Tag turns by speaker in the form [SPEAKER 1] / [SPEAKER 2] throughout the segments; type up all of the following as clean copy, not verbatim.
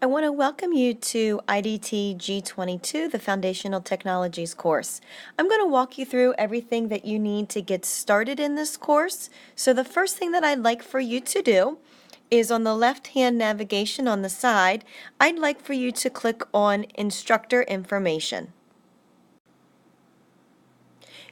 [SPEAKER 1] I want to welcome you to IDT G22, the Foundational Technologies course. I'm going to walk you through everything that you need to get started in this course. So the first thing that I'd like for you to do is on the left-hand navigation on the side, I'd like for you to click on Instructor Information.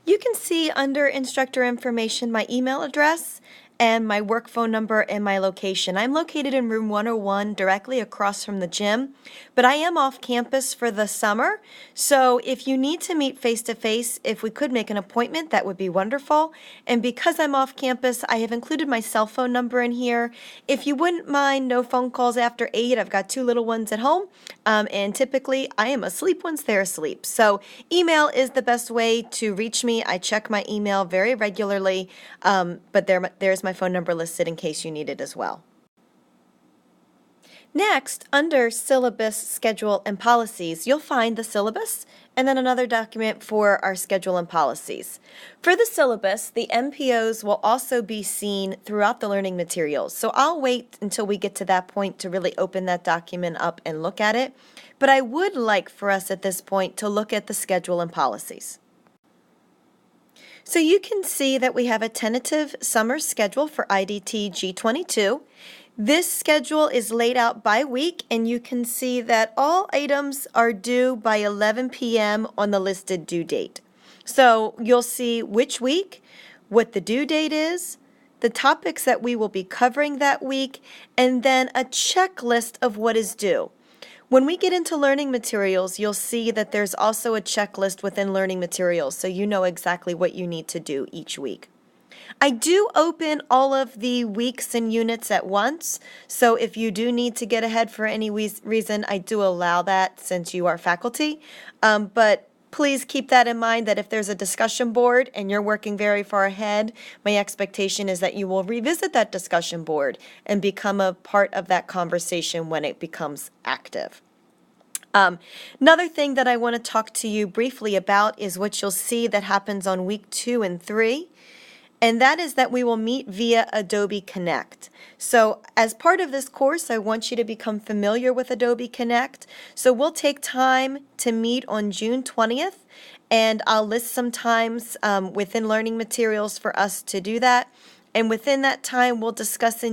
[SPEAKER 1] You can see under Instructor Information my email address and my work phone number and my location. I'm located in room 101 directly across from the gym, but I am off campus for the summer, so if you need to meet face-to-face, if we could make an appointment, that would be wonderful. And because I'm off campus, I have included my cell phone number in here. If you wouldn't mind, no phone calls after 8. I've got 2 little ones at home, and typically I am asleep once they're asleep. So email is the best way to reach me. I check my email very regularly, but there's my phone number listed in case you need it as well. Next, under Syllabus, Schedule, and Policies, you'll find the syllabus and then another document for our schedule and policies. For the syllabus, the MPOs will also be seen throughout the learning materials, so I'll wait until we get to that point to really open that document up and look at it, but I would like for us at this point to look at the schedule and policies. So you can see that we have a tentative summer schedule for IDT G22. This schedule is laid out by week, and you can see that all items are due by 11 p.m. on the listed due date. So you'll see which week, what the due date is, the topics that we will be covering that week, and then a checklist of what is due. When we get into learning materials, you'll see that there's also a checklist within learning materials, so you know exactly what you need to do each week. I do open all of the weeks and units at once, so if you do need to get ahead for any reason, I do allow that since you are faculty. But please keep that in mind that if there's a discussion board and you're working very far ahead, my expectation is that you will revisit that discussion board and become a part of that conversation when it becomes active. Another thing that I want to talk to you briefly about is what you'll see that happens on week 2 and 3. And that is that we will meet via Adobe Connect. So as part of this course, I want you to become familiar with Adobe Connect. So we'll take time to meet on June 20th, and I'll list some times within learning materials for us to do that. And within that time, we'll discuss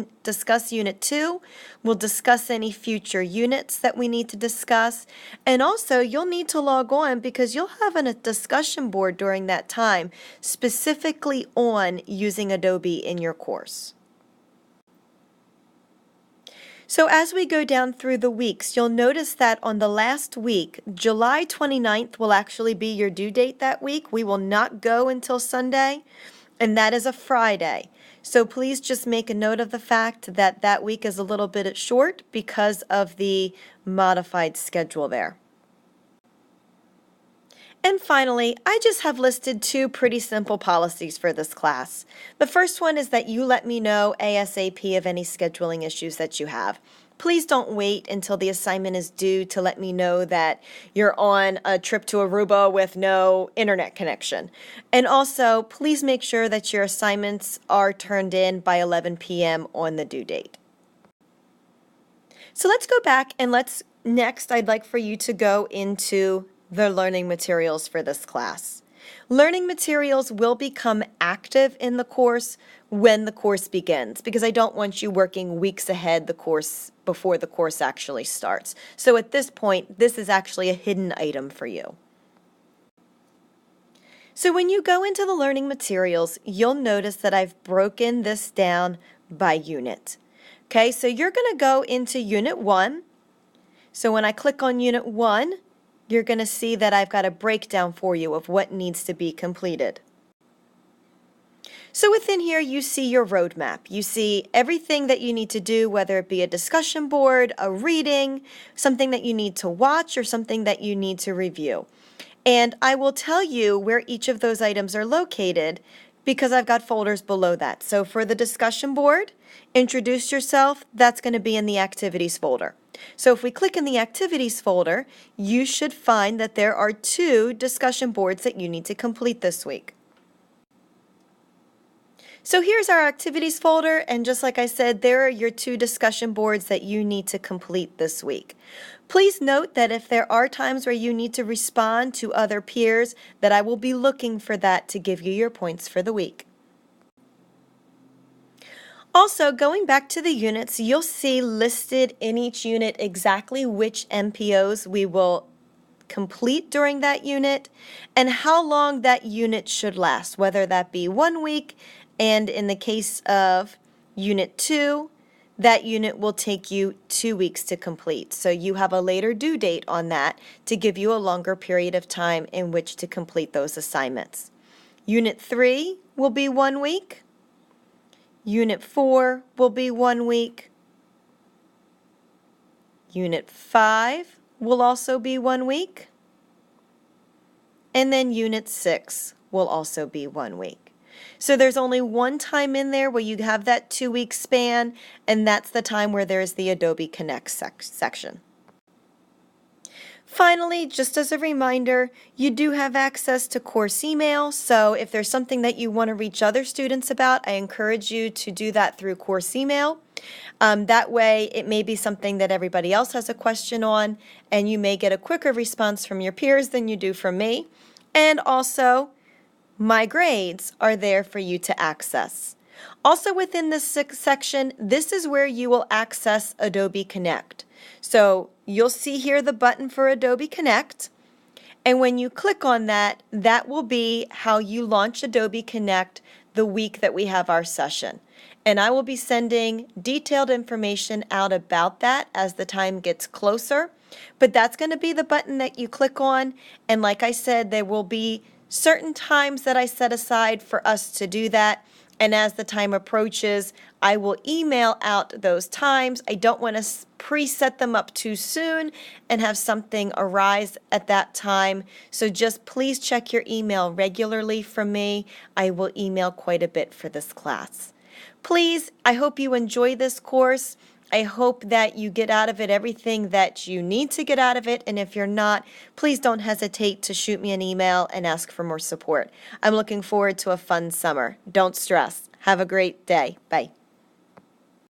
[SPEAKER 1] Unit 2. We'll discuss any future units that we need to discuss. And also, you'll need to log on because you'll have a discussion board during that time, specifically on using Adobe in your course. So as we go down through the weeks, you'll notice that on the last week, July 29th will actually be your due date that week. We will not go until Sunday, and that is a Friday. So please just make a note of the fact that that week is a little bit short because of the modified schedule there. And finally, I just have listed 2 pretty simple policies for this class. The first one is that you let me know ASAP of any scheduling issues that you have. Please don't wait until the assignment is due to let me know that you're on a trip to Aruba with no internet connection. And also, please make sure that your assignments are turned in by 11 p.m. on the due date. So let's go back and next I'd like for you to go into the learning materials for this class. Learning materials will become active in the course when the course begins, because I don't want you working weeks ahead before the course actually starts. So at this point, this is actually a hidden item for you. So when you go into the learning materials, you'll notice that I've broken this down by unit. Okay, so you're going to go into Unit 1. So when I click on Unit 1, you're going to see that I've got a breakdown for you of what needs to be completed. So within here, you see your roadmap. You see everything that you need to do, whether it be a discussion board, a reading, something that you need to watch, or something that you need to review. And I will tell you where each of those items are located because I've got folders below that. So for the discussion board, introduce yourself, that's going to be in the activities folder. So if we click in the activities folder, you should find that there are 2 discussion boards that you need to complete this week. So here's our activities folder, and just like I said, there are your 2 discussion boards that you need to complete this week. Please note that if there are times where you need to respond to other peers, that I will be looking for that to give you your points for the week. Also, going back to the units, you'll see listed in each unit exactly which MPOs we will complete during that unit and how long that unit should last, whether that be 1 week, and in the case of Unit 2, that unit will take you 2 weeks to complete. So you have a later due date on that to give you a longer period of time in which to complete those assignments. Unit 3 will be 1 week. Unit 4 will be 1 week. Unit 5 will also be 1 week. And then Unit 6 will also be 1 week. So there's only one time in there where you have that 2-week span, and that's the time where there's the Adobe Connect section. Finally, just as a reminder, you do have access to course email, so if there's something that you want to reach other students about, I encourage you to do that through course email. That way, it may be something that everybody else has a question on, and you may get a quicker response from your peers than you do from me. And also, my grades are there for you to access. Also within this section, this is where you will access Adobe Connect. So you'll see here the button for Adobe Connect, and when you click on that, that will be how you launch Adobe Connect the week that we have our session. And I will be sending detailed information out about that as the time gets closer. But that's going to be the button that you click on, and like I said, there will be certain times that I set aside for us to do that, and as the time approaches, I will email out those times. I don't want to preset them up too soon and have something arise at that time, so just please check your email regularly from me. I will email quite a bit for this class. Please, I hope you enjoy this course. I hope that you get out of it everything that you need to get out of it, and if you're not, please don't hesitate to shoot me an email and ask for more support. I'm looking forward to a fun summer. Don't stress. Have a great day. Bye.